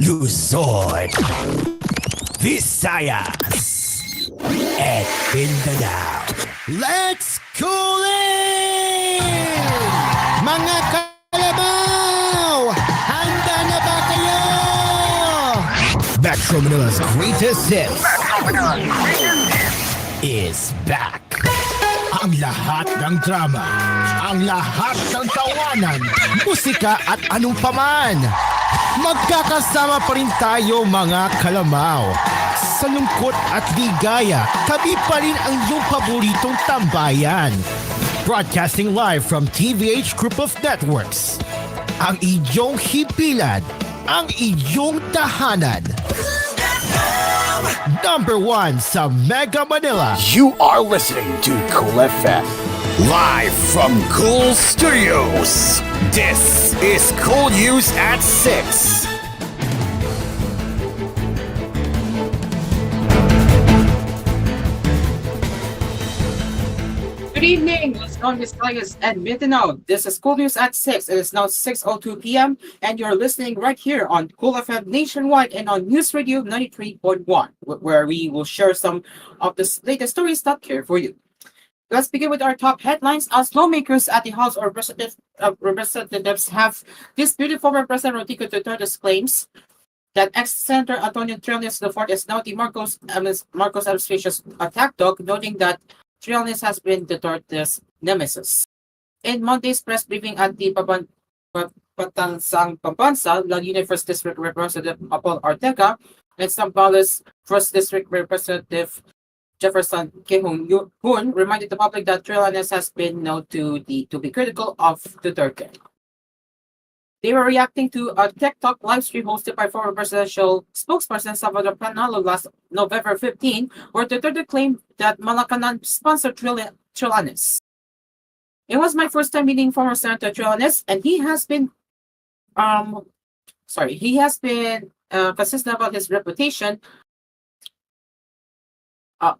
Luzon, Visayas, at Mindanao. Let's cool in! Mga kalabaw! Handa na ba kayo? Metro Manila's greatest hits is back. Ang lahat ng drama, ang lahat ng tawanan, musika at anong paman. Magkakasama pa rin tayo mga kalamaw. Sa lungkot at ligaya, kami pa rin ang iyong paboritong tambayan. Broadcasting live from TVH Group of Networks. Ang iyong hipilan, ang iyong tahanan. Number 1 sa Mega Manila. You are listening to Cool FM. Live from Cool Studios. This is koolNews at 6. Good evening, Luzon, Visayas, and Mindanao. This is koolNews at 6. It is now 6:02 p.m. and you're listening right here on Cool FM nationwide and on News Radio 93.1, where we will share some of the latest stories that care for you. Let's begin with our top headlines. As lawmakers at the House of Representatives have disputed former President Rodrigo Duterte's claims that ex-Senator Antonio Trillanes IV is now the Marcos administration's attack dog, noting that Trillanes has been Duterte's nemesis. In Monday's press briefing at the Patansang Pampanga, Laguna 1st District Representative Apol Ortega and Zambales 1st District Representative Jefferson Kehun reminded the public that Trillanes has been known to be critical of Duterte. They were reacting to a Tech Talk live stream hosted by former presidential spokesperson Salvador Panalo last November 15, where Duterte claimed that Malacanan sponsored Trillanes. It was my first time meeting former Senator Trillanes, and he has been consistent about his reputation as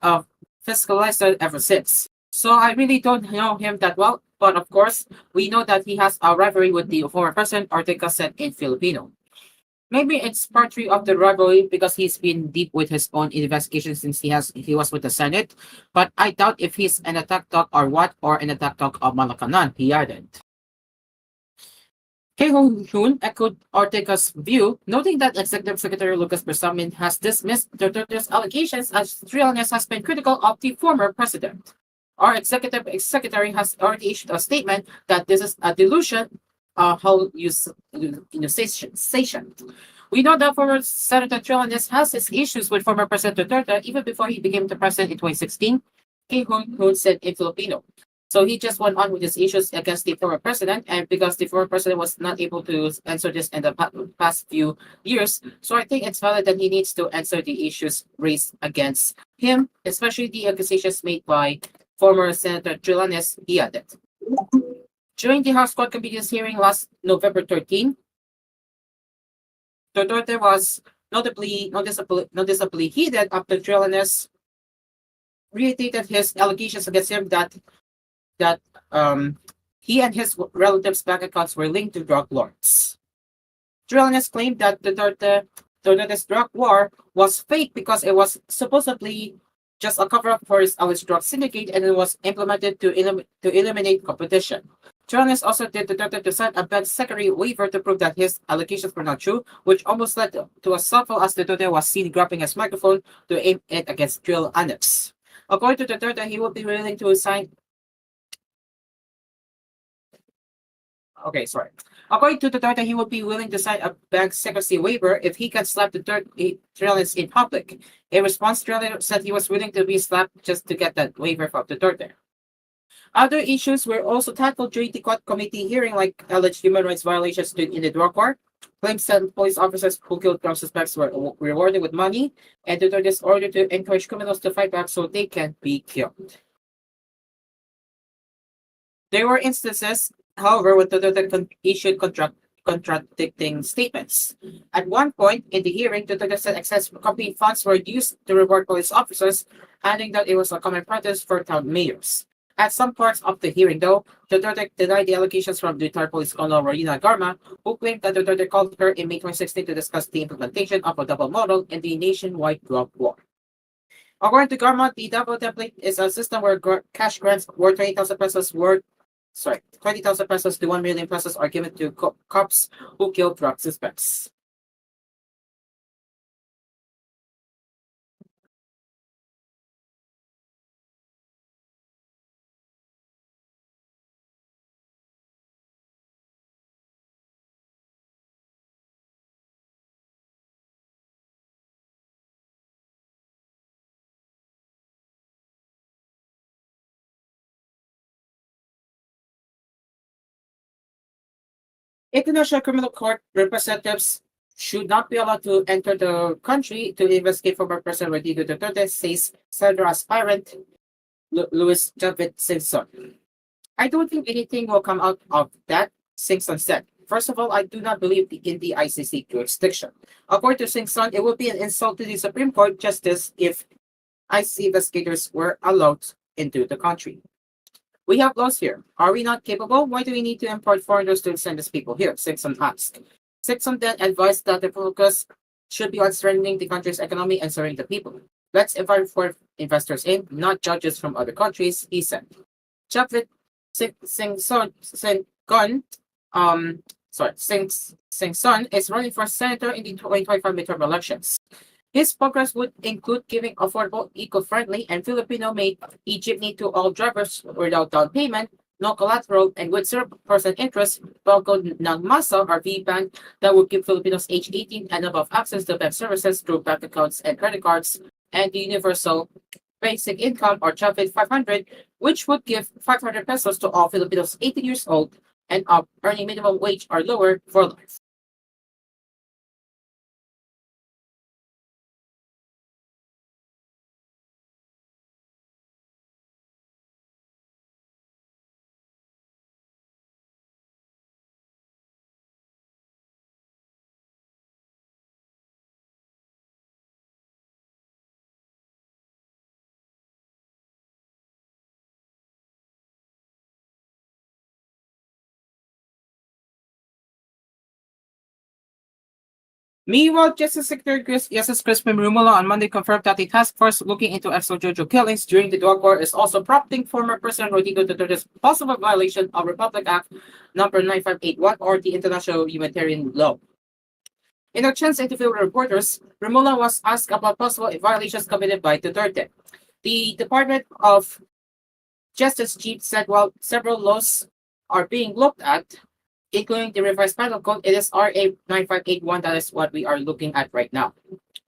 a fiscalizer ever since. So I really don't know him that well, but of course, we know that he has a rivalry with the former president, Ortega said in Filipino. Maybe it's part 3 of the rivalry because he's been deep with his own investigation since he was with the Senate, but I doubt if he's an attack dog or an attack dog of Malacanan, he added. Kehun echoed Ortega's view, noting that Executive Secretary Lucas Bersamin has dismissed Duterte's allegations as Trillanes has been critical of the former president. Our Executive Secretary has already issued a statement that this is a delusion, hallucination. We know that former Senator Trillanes has his issues with former President Duterte even before he became the president in 2016, Kehun said in Filipino. So he just went on with his issues against the former president, and because the former president was not able to answer this in the past few years, so I think it's valid that he needs to answer the issues raised against him, especially the accusations made by former Senator Trillanes, he added. During the House Court Committee's hearing last November 13, Duterte was noticeably heated after Trillanes reiterated his allegations against him that he and his relatives' bank accounts were linked to drug lords. Trillanes claimed that Duterte's drug war was fake because it was supposedly just a cover-up for his alleged drug syndicate, and it was implemented to eliminate competition. Trillanes also did Duterte to sign a bank secretary waiver to prove that his allegations were not true, which almost led to a scuffle as Duterte was seen grabbing his microphone to aim it against Trillanes. According to Duterte, he would be willing to sign. According to Duterte, he would be willing to sign a bank secrecy waiver if he can slap Trillanes in public. In response, Trillanes said he was willing to be slapped just to get that waiver from Duterte. Other issues were also tackled during the court committee hearing, like alleged human rights violations in the drug war, claims that police officers who killed drug suspects were rewarded with money, and Duterte's order to encourage criminals to fight back so they can be killed. There were instances, however, when Duterte issued contradicting statements. At one point in the hearing, Duterte said excess company funds were used to reward police officers, adding that it was a common practice for town mayors. At some parts of the hearing, though, Duterte denied the allegations from retired police colonel Rowena Garma, who claimed that Duterte called her in May 2016 to discuss the implementation of a double model in the nationwide drug war. According to Garma, the double template is a system where cash grants worth 20,000 pesos 20,000 pesos to 1 million pesos are given to cops who kill drug suspects. International Criminal Court representatives should not be allowed to enter the country to investigate former President Rodrigo Duterte, says Senator aspirant Louis David Simpson. I don't think anything will come out of that, Simpson said. First of all, I do not believe in the ICC jurisdiction. According to Simpson, it would be an insult to the Supreme Court justice if ICC investigators were allowed into the country. We have laws here. Are we not capable? Why do we need to import foreigners to send these people here? Simpson asked. Simpson then advised that the focus should be on strengthening the country's economy and serving the people. Let's invite foreign investors in, not judges from other countries, he said. Japvit Singson, Singson is running for senator in the 2025 midterm elections. His progress would include giving affordable, eco-friendly, and Filipino-made e-jeepney to all drivers without down payment, no collateral, and with 0% interest, bago ng MASA or V-Bank that would give Filipinos age 18 and above access to bank services through bank accounts and credit cards, and the Universal Basic Income or CHAPIT 500, which would give 500 pesos to all Filipinos 18 years old and up earning minimum wage or lower for life. Meanwhile, Justice Secretary Justice Crispin Rumula on Monday confirmed that the task force looking into extrajudicial killings during the drug war is also prompting former President Rodrigo Duterte's possible violation of Republic Act number 9581 or the International Humanitarian Law. In a chance interview with reporters, Rumula was asked about possible violations committed by Duterte. The Department of Justice chief said while several laws are being looked at, including the revised penal code, it is RA 9581 that is what we are looking at right now.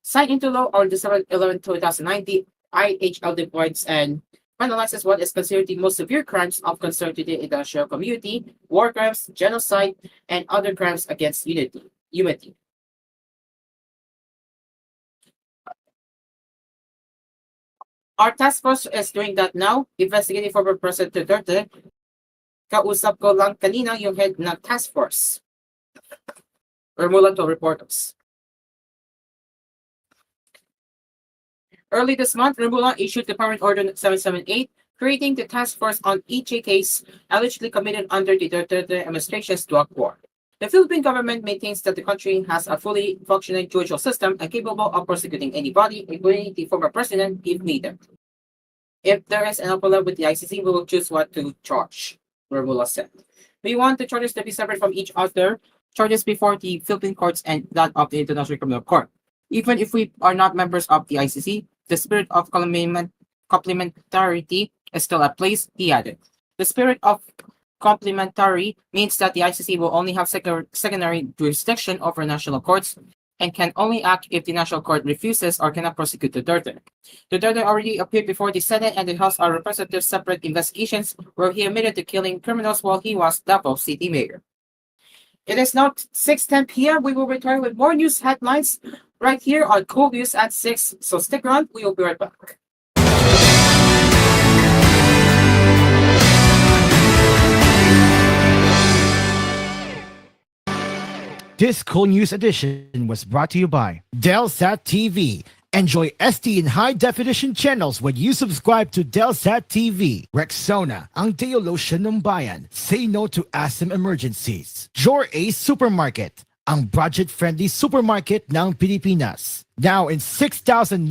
Signed into law on December 11, 2009, the IHL defines and penalizes what is considered the most severe crimes of concern to the international community, war crimes, genocide, and other crimes against humanity. Our task force is doing that now, investigating former President Duterte. Kausap ko lang kanina yung head ng task force. Mula to reporters. Early this month, Remula issued Department Order 778, creating the task force on each case allegedly committed under the Duterte administration's drug war. The Philippine government maintains that the country has a fully functioning judicial system and capable of prosecuting anybody, including the former president, if needed. If there is an appellate with the ICC, we will choose what to charge, Remula said. We want the charges to be separate from each other, charges before the Philippine courts and that of the International Criminal Court. Even if we are not members of the ICC, the spirit of complementarity is still at place, he added. The spirit of complementary means that the ICC will only have secondary jurisdiction over national courts and can only act if the national court refuses or cannot prosecute Duterte. Duterte already appeared before the Senate and the House of Representatives separate investigations where he admitted to killing criminals while he was Davao City Mayor. It is now 6:10 p.m. We will return with more news headlines right here on koolNews at 6. So stick around. We will be right back. This koolNews edition was brought to you by Delsat TV. Enjoy SD and high-definition channels when you subscribe to Delsat TV. Rexona, ang Deolotion ng bayan. Say no to asthma emergencies. Jor Ace Supermarket, ang budget-friendly supermarket ng Pilipinas. Now in 6,900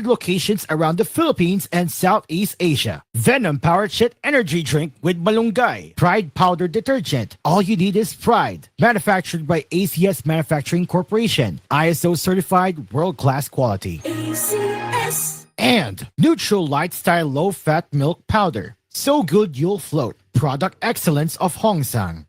locations around the Philippines and Southeast Asia. Venom Power Chit Energy Drink with Malunggay. Pride Powder Detergent. All you need is Pride. Manufactured by ACS Manufacturing Corporation. ISO certified world-class quality. ACS. And Neutral Lifestyle Low-Fat Milk Powder. So good you'll float. Product excellence of Hongsang.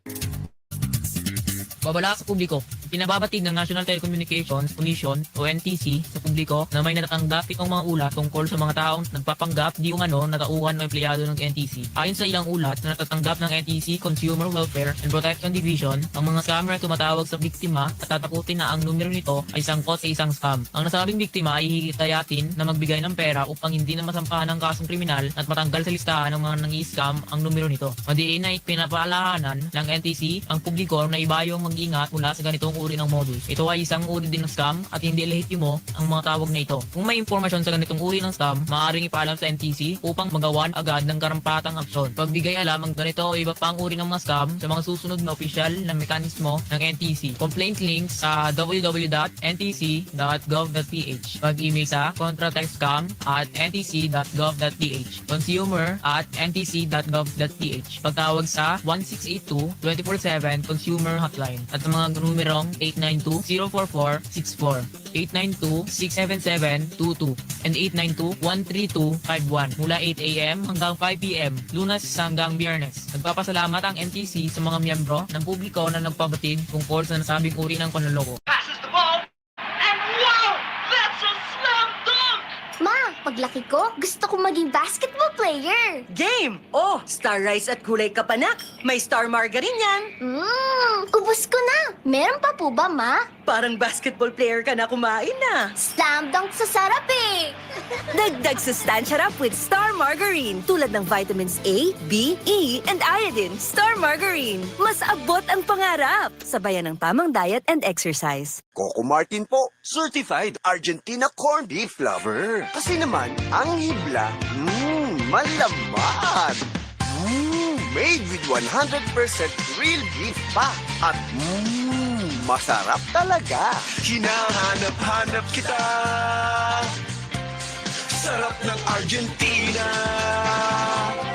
Babala sa publiko, pinababatid ng National Telecommunications Commission o NTC sa publiko na may natatanggap itong mga ulat tungkol sa mga taong nagpapanggap di umano na tauhan o empleyado ng NTC. Ayon sa ilang ulat na natatanggap ng NTC Consumer Welfare and Protection Division, ang mga scammer ay tumatawag sa biktima at tatakutin na ang numero nito ay sangkot sa isang scam. Ang nasabing biktima ay hihikayatin na magbigay ng pera upang hindi na masampahan ng kasong kriminal at matanggal sa listahan ng mga nang-i-scam ang numero nito. Madiin ay pinapaalahanan ng NTC ang publiko na ibayong mag-ingat mula sa ganitong uri ng modus. Ito ay isang uri din ng scam at hindi lehitimo ang mga tawag na ito. Kung may impormasyon sa ganitong uri ng scam, maaaring ipaalam sa NTC upang magawan agad ng karampatang aksyon. Pagbigay alam ang ganito o iba pang uri ng mga scam sa mga susunod na opisyal na mekanismo ng NTC. Complaint links sa www.ntc.gov.ph. Pag-email sa contratextcam@ntc.gov.ph. Consumer@ntc.gov.ph. Pagtawag sa 1682 24/7 Consumer Hotline at ang mga numerong 892-044-64, 892-677-22, and 892-13251 mula 8 a.m. hanggang 5 p.m. Lunes hanggang Biyernes. Nagpapasalamat ang NTC sa mga miyembro ng publiko na nagpabatid tungkol sa nasabing uri ng panloloko. Passes the ball. And wow! That's a slam dunk! Ma, paglaki ko, gusto kong maging basketball player. Game! Oh, Star Rice at kulay kapanak. May Star Margarine yan. Ubus ko na. Meron pa po ba, Ma? Parang basketball player ka na kumain na. Slam dunk sa sarap eh. Dagdag sustansya rap with Star Margarine. Tulad ng vitamins A, B, E, and iodine. Star Margarine. Mas abot ang pangarap. Sabayan ng tamang diet and exercise. Coco Martin po, certified Argentina corned beef lover. Kasi naman, ang hibla, malaman. Made with 100% real beef pa. At masarap talaga. Hinahanap-hanap kita. Sarap ng Argentina.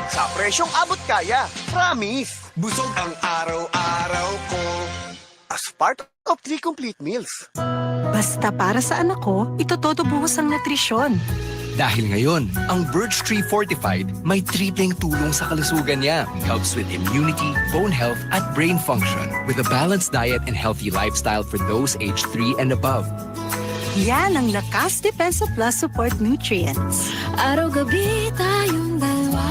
Sa presyong abot kaya, promise. Busog ang araw-araw ko. As part of 3 complete meals. Basta para sa anak ko, ito todo buhos ang nutrisyon. Dahil ngayon, ang Birch Tree Fortified may tripleng tulong sa kalusugan niya. Helps with immunity, bone health, at brain function. With a balanced diet and healthy lifestyle for those aged 3 and above. Yan ang Lakas Depensa Plus Support Nutrients. Araw-gabi tayong dalawa.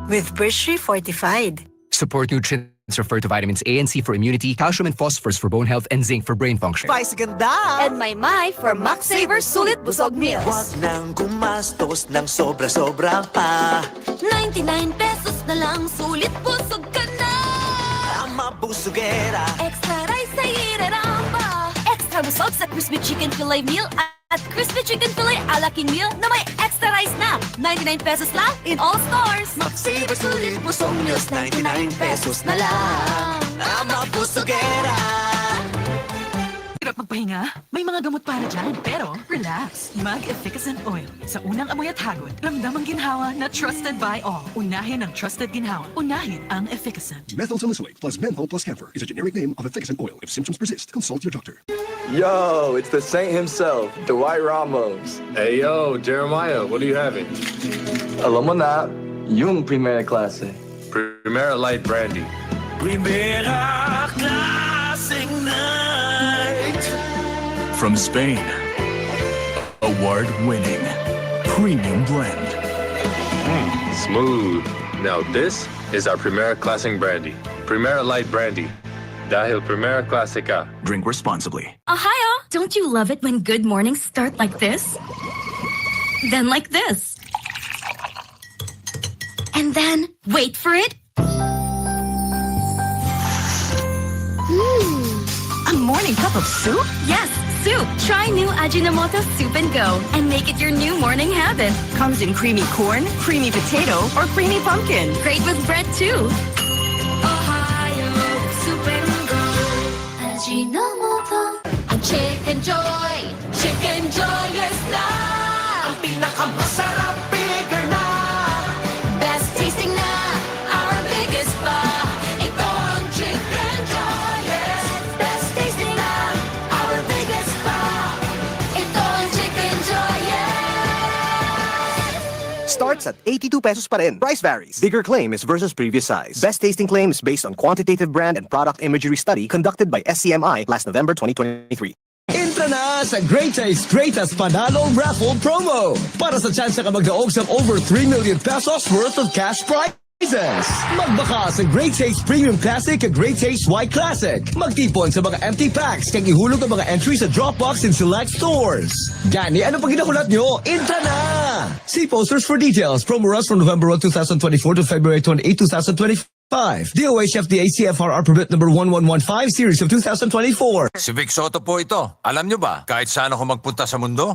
With Birch Tree Fortified. Support nutrients refer to vitamins A and C for immunity, calcium and phosphorus for bone health, and zinc for brain function. Spice ganda! And my for Max Saver Sulit Busog Meals. Huwag nang gumastos ng sobra-sobra pa. 99 pesos na lang, sulit busog ka na. Ang mabusugera. Extra rice sa iraramba. Extra busog sa Crispy Chicken Filet Meal at Crispy Chicken Filet a la King Meal na may extra rice na. 99 pesos lang in all stores. Mag-save sulit busog meals, 99 pesos na lang. Ang mabusugera. Hirap magpahinga? May mga gamot para dyan. Pero, relax. Mag-Efficacent Oil. Sa unang amoy at hagod, ramdam ang ginhawa na trusted by all. Unahin ang trusted ginhawa. Unahin ang Efficacent. Methyl salicylate plus menthol plus camphor is a generic name of Efficacent oil. If symptoms persist, consult your doctor. Yo, it's the Saint himself, Dwight Ramos. Hey, yo, Jeremiah, what are you having? Alam mo na, yung primera klase. Primera Light Brandy. Primera klaseng night. From Spain, award-winning premium blend. Smooth. Now this is our Primera Classic Brandy. Primera Light Brandy. Dahil Primera Classica. Drink responsibly. Ohio! Don't you love it when good mornings start like this? Then like this. And then, wait for it. A morning cup of soup? Yes, soup. Try new Ajinomoto Soup and Go and make it your new morning habit. Comes in creamy corn, creamy potato, or creamy pumpkin. Great with bread too. Ajinomoto. Ang Chicken Joy. Chicken Joyous na. Ang pinakamasarap, bigger na. Best tasting na. Our biggest pa. Ito ang Chicken Joyous. Best tasting na. Our biggest pa. Ito ang Chicken Joyous. Starts at 82 pesos pa rin. Price varies. Bigger claim is versus previous size. Best tasting claim is based on quantitative brand and product imagery study conducted by SCMI last November 2023. Intra na sa Great Taste Greatest Panalo Raffle Promo para sa chance ka magdaog sa over 3 million pesos worth of cash prizes. Magbaka sa Great Taste Premium Classic at Great Taste White Classic. Magtipon sa mga empty packs kag ihulog ang mga entry sa Dropbox in select stores. Gani, ano pag ginakulat nyo? Intra na! See posters for details. Promo runs from November 1, 2024 to February 28, 2025. DOH FDA CFRR permit number 1115 series of 2024. Si Vic Soto po ito. Alam nyo ba, kahit saan ako magpunta sa mundo,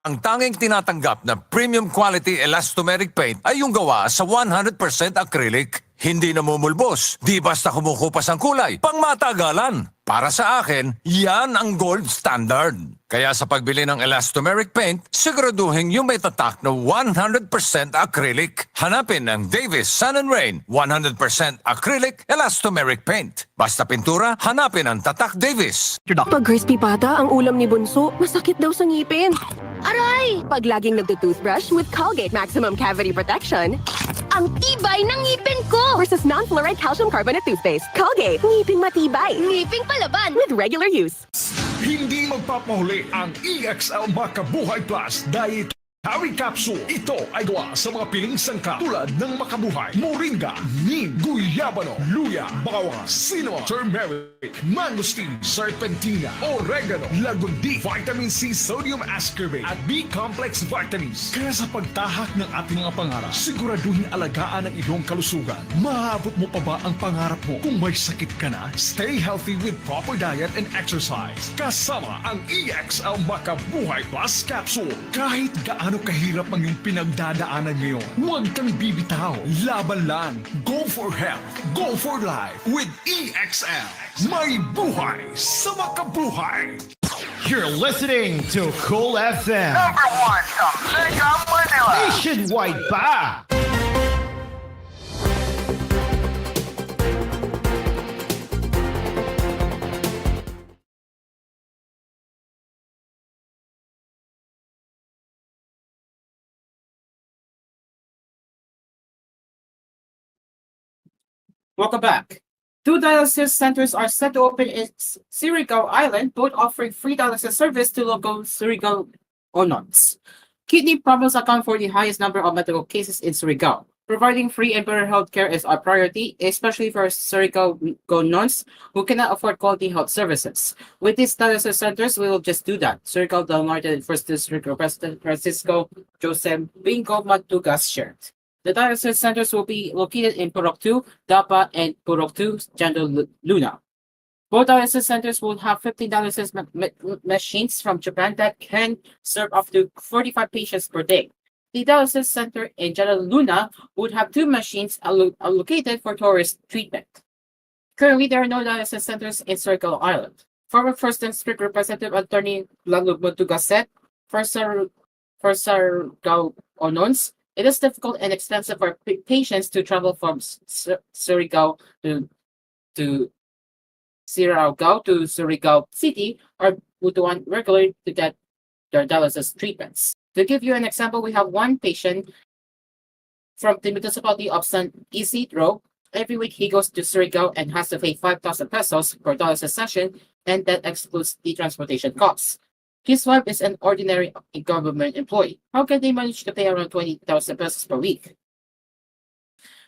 ang tanging tinatanggap na premium quality elastomeric paint ay yung gawa sa 100% acrylic. Hindi namumulbos, di basta kumukupas ang kulay, pangmatagalan. Para sa akin, yan ang gold standard. Kaya sa pagbili ng elastomeric paint, siguraduhin yung may tatak na 100% acrylic. Hanapin ang Davis Sun and Rain 100% acrylic elastomeric paint. Basta pintura, hanapin ang tatak Davis. Pag crispy pata ang ulam ni Bunso, masakit daw sa ngipin. Aray! Pag laging nagtutoothbrush with Colgate Maximum Cavity Protection, Ang tibay ng ngipin ko! versus non-fluoride calcium carbonate toothpaste, Colgate, ngiping matibay. Ngiping palaban! With regular use. Hindi magpapahuli ang EXL Makabuhay Plus Diet Hawi Capsule. Ito ay gawa sa mga piling sangkap tulad ng makabuhay, moringa, neem, guyabano, luya, bawang, cinnamon, turmeric, mangosteen, serpentina, oregano, lagundi, vitamin C, sodium ascorbate, at B-complex vitamins. Kaya sa pagtahak ng ating mga pangarap, siguraduhin alagaan ang iyong kalusugan. Maabot mo pa ba ang pangarap mo? Kung may sakit ka na, stay healthy with proper diet and exercise. Kasama ang EXL Makabuhay Plus Capsule. Kahit gaano kahirap ang iyong pinagdadaanan ngayon, huwag kang bibitaw. Laban lang. Go for health. Go for life with EXL. May buhay sa makabuhay. You're listening to Cool FM. #1 sa Mega Manila. Nationwide pa! Welcome back. 2 dialysis centers are set to open in Surigao Island, both offering free dialysis service to local Surigao Onons. Kidney problems account for the highest number of medical cases in Surigao. Providing free and better health care is our priority, especially for Surigao Onons who cannot afford quality health services. With these dialysis centers, we will just do that. Surigao del Norte and First District President Francisco Joseph Bingo Matugas shared. The dialysis centers will be located in Purok 2, Dapa, and Purok 2, Jando Luna. Both dialysis centers will have 15 dialysis machines from Japan that can serve up to 45 patients per day. The dialysis center in Jando Luna would have 2 machines allocated for tourist treatment. Currently, there are no dialysis centers in Surigao Island. Former First District Representative Attorney Lalo Motuga said, for Surigao Onons, it is difficult and expensive for patients to travel from Surigao to Surigao City or Butuan regularly to get their dialysis treatments. To give you an example, we have one patient from the municipality of San Isidro. Every week he goes to Surigao and has to pay 5,000 pesos per dialysis session, and that excludes the transportation costs. His wife is an ordinary government employee. How can they manage to pay around 20,000 pesos per week?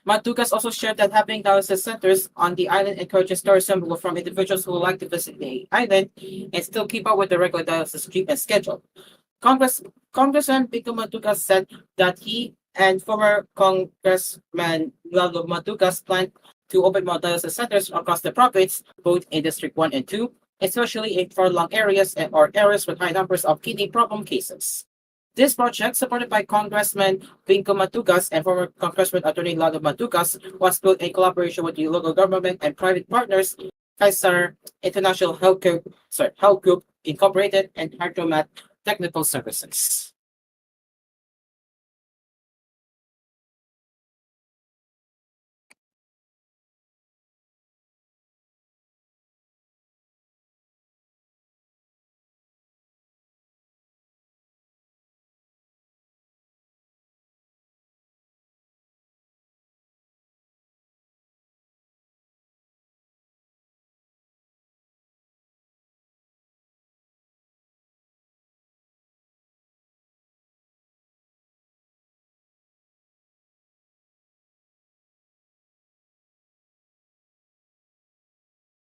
Matugas also shared that having dialysis centers on the island encourages tourism from individuals who would like to visit the island and still keep up with the regular dialysis treatment schedule. Congressman Pico Matugas said that he and former Congressman Lalo Matugas plan to open more dialysis centers across the province, both in District 1 and 2, especially in far-flung areas or areas with high numbers of kidney problem cases. This project, supported by Congressman Bingo Matugas and former Congressman Attorney Lado Matugas, was built in collaboration with the local government and private partners, Kaiser International Health Group Incorporated, and Hydromat Technical Services.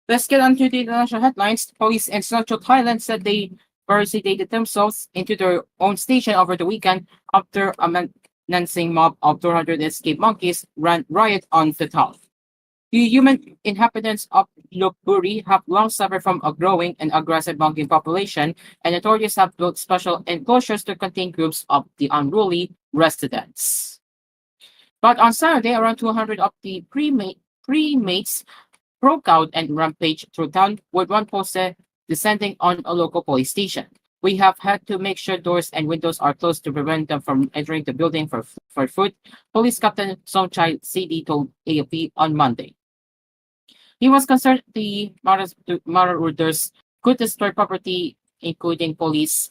Let's get on to the international headlines. Police in Central Thailand said they barricaded themselves into their own station over the weekend after a menacing mob of 200 escaped monkeys ran riot on the town. The human inhabitants of Lopburi have long suffered from a growing and aggressive monkey population, and authorities have built special enclosures to contain groups of the unruly residents. But on Saturday, around 200 of the primates broke out and rampaged through town, with one poster descending on a local police station. We have had to make sure doors and windows are closed to prevent them from entering the building for food, Police Captain Songchai CD told AFP on Monday. He was concerned the marauders could destroy property, including police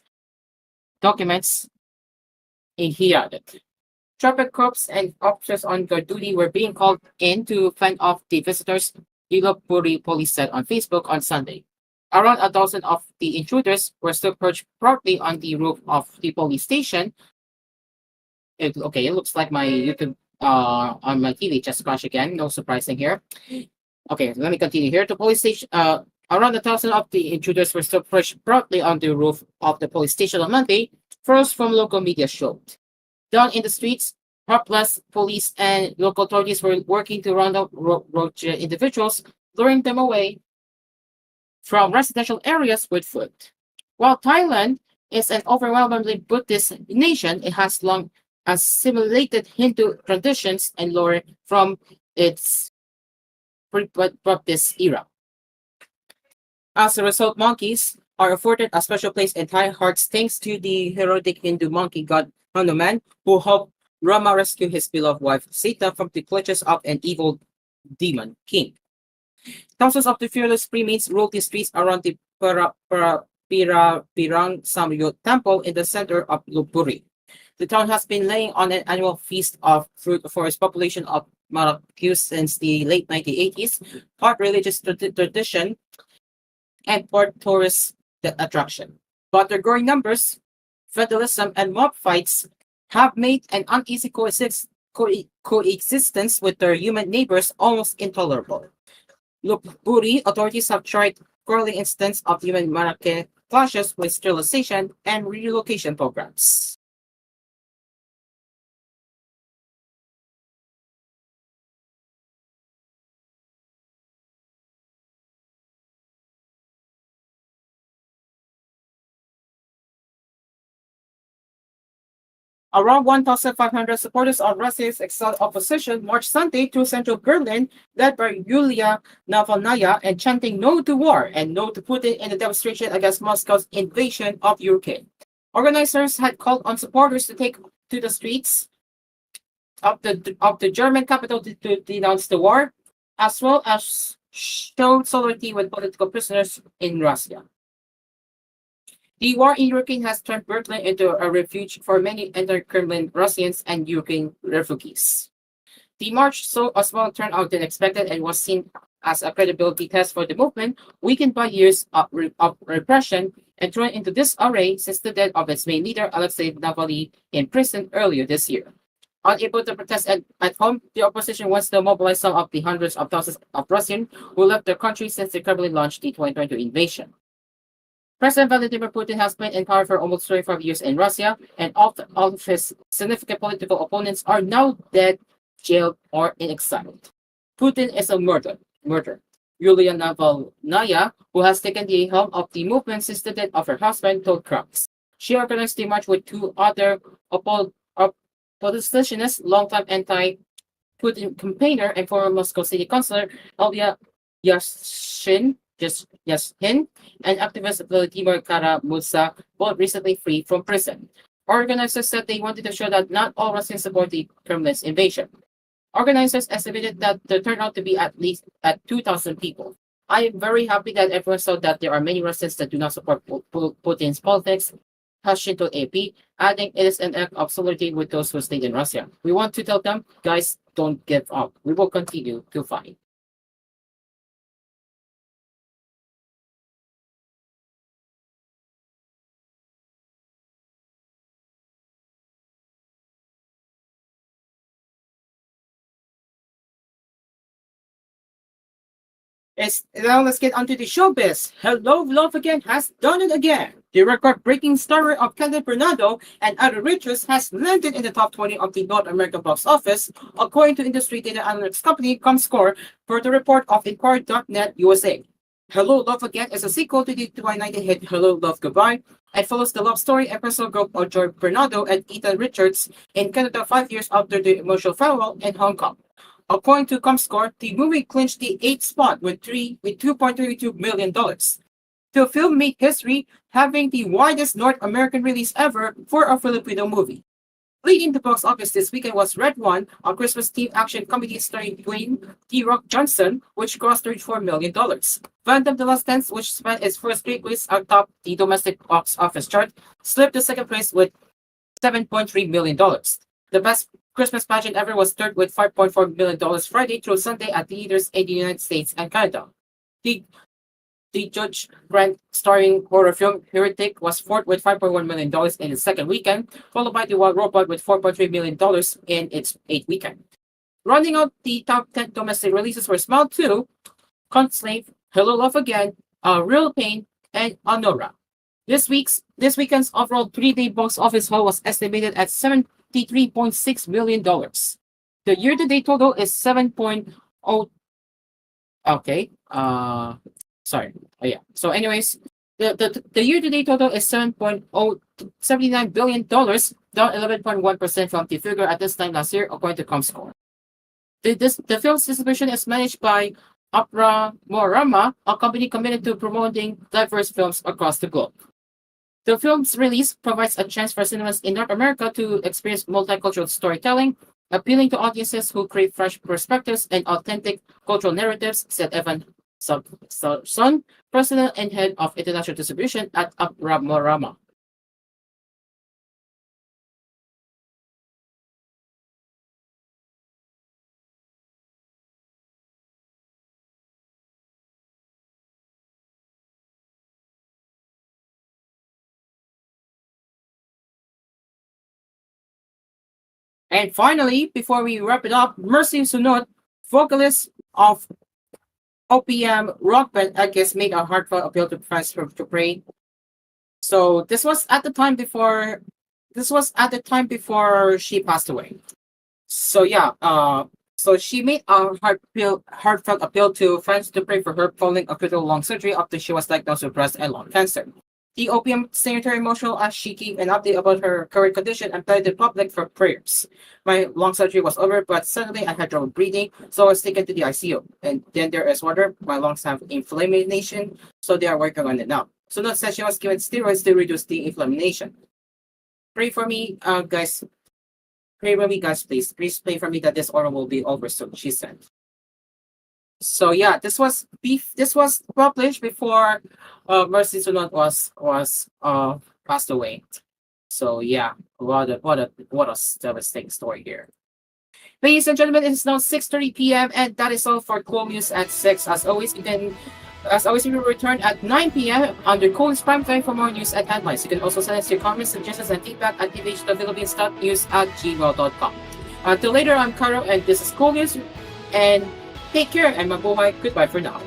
documents, he added. Traffic cops and officers on guard duty were being called in to fend off the visitors, Ilopuri police said on Facebook on Sunday. Around a dozen of the intruders were still perched proudly on the roof of the police station. It looks like my YouTube on my TV just crashed again. No surprising here. Okay, let me continue here. The police station, around a dozen of the intruders were still perched proudly on the roof of the police station on Monday, first from local media showed. Down in the streets, helpless police and local authorities were working to round up roach individuals, luring them away from residential areas with food. While Thailand is an overwhelmingly Buddhist nation, it has long assimilated Hindu traditions and lore from its pre-Baptist era. As a result, monkeys are afforded a special place in Thai hearts thanks to the heroic Hindu monkey god Hanuman, who helped Rama rescue his beloved wife Sita from the clutches of an evil demon king. Thousands of the fearless primates ruled the streets around the Pirang Samyut temple in the center of Lopburi. The town has been laying on an annual feast of fruit for its population of Maracus since the late 1980s, part religious tradition and part tourist attraction. But their growing numbers, vandalism, and mob fights have made an uneasy coexistence with their human neighbors almost intolerable. Lopburi authorities have tried quarreling instances of human Marake clashes with sterilization and relocation programs. Around 1,500 supporters of Russia's exiled opposition marched Sunday through central Berlin, led by Yulia Navalnaya, and chanting "No to war" and "No to Putin" in a demonstration against Moscow's invasion of Ukraine. Organizers had called on supporters to take to the streets of the German capital to denounce the war, as well as show solidarity with political prisoners in Russia. The war in Ukraine has turned Berlin into a refuge for many inter-Kremlin Russians and Ukraine refugees. The march saw a smaller turnout than expected and was seen as a credibility test for the movement, weakened by years of repression and thrown into disarray since the death of its main leader, Alexei Navalny, in prison earlier this year. Unable to protest at home, the opposition wants to mobilize some of the hundreds of thousands of Russians who left their country since the Kremlin launched the 2022 invasion. President Vladimir Putin has been in power for almost 25 years in Russia, and all of his significant political opponents are now dead, jailed, or in exile. Putin is a murderer. Yulia Navalnaya, who has taken the helm of the movement since the death of her husband, told Krux. She organized the march with two other politicians, longtime anti-Putin campaigner and former Moscow city councilor Ilya Yashin, and activist Vladimir Kara-Murza, both recently freed from prison. Organizers said they wanted to show that not all Russians support the Kremlin's invasion. Organizers estimated that the turnout to be at least at 2,000 people. I am very happy that everyone saw that there are many Russians that do not support Putin's politics, Hashin told AP, adding it is an act of solidarity with those who stayed in Russia. We want to tell them, guys, don't give up. We will continue to fight. Now let's get onto the showbiz. Hello, Love Again has done it again. The record-breaking story of Kenneth Bernardo and other riches has landed in the top 20 of the North American box office, according to industry data analytics company ComScore, per the report of Inquirer.net USA. Hello, Love Again is a sequel to the 2019 hit Hello, Love Goodbye, and follows the love story and personal growth of George Bernardo and Ethan Richards in Canada 5 years after the emotional farewell in Hong Kong. According to ComScore, the movie clinched the 8th spot with $2.32 million. The film made history, having the widest North American release ever for a Filipino movie. Leading the box office this weekend was Red One, a Christmas-themed action comedy starring Dwayne "The Rock" Johnson, which grossed $34 million. Phantom the Last Dance, which spent its first 3 weeks atop the domestic box office chart, slipped to second place with $7.3 million. The best Christmas pageant ever was third with $5.4 million Friday through Sunday at theaters in the United States and Canada. The Judge Grant starring horror film Heretic was fourth with $5.1 million in its second weekend, followed by The Wild Robot with $4.3 million in its 8th weekend. Rounding out the top 10 domestic releases were Smile 2, Conclave, Hello Love Again, Real Pain, and Honora. This weekend's overall 3-day box office haul was estimated at $73.6 million. The year-to-date total is 7.0. Okay. Sorry. Yeah. So, anyways, the year-to-date total is $7.079 billion, down 11.1% from the figure at this time last year, according to ComScore. The film's distribution is managed by Opera Morama, a company committed to promoting diverse films across the globe. The film's release provides a chance for cinemas in North America to experience multicultural storytelling, appealing to audiences who crave fresh perspectives and authentic cultural narratives, said Evan Son, president and head of international distribution at Opera Morama. And finally, before we wrap it up, Mercy Sunod, vocalist of OPM rock band, I guess, made a heartfelt appeal to fans to pray. So this was at the time before she passed away. So yeah, so she made a heartfelt appeal to fans to pray for her following a critical lung surgery after she was diagnosed with breast and lung cancer. The OPM singer turned emotional as she gave an update about her current condition and pleaded the public for prayers. My lung surgery was over, but suddenly I had trouble breathing, so I was taken to the ICU. And then there is water. My lungs have inflammation, so they are working on it now. So that said, she was given steroids to reduce the inflammation. Pray for me, guys. Pray for me, guys, please. Please pray for me that this order will be over soon, she said. So yeah, this was published before Mercy Sunod was passed away. So yeah, what a devastating story here. Ladies and gentlemen, it is now 6:30 p.m. and that is all for koolNews at 6. As always, we will return at 9 p.m. under koolNews Prime Time for more news and headlines. You can also send us your comments, suggestions, and feedback at tvh.philippines.news@gmail.com. Until later, I'm Caro, and this is koolNews, and take care and mabuhay. Goodbye for now.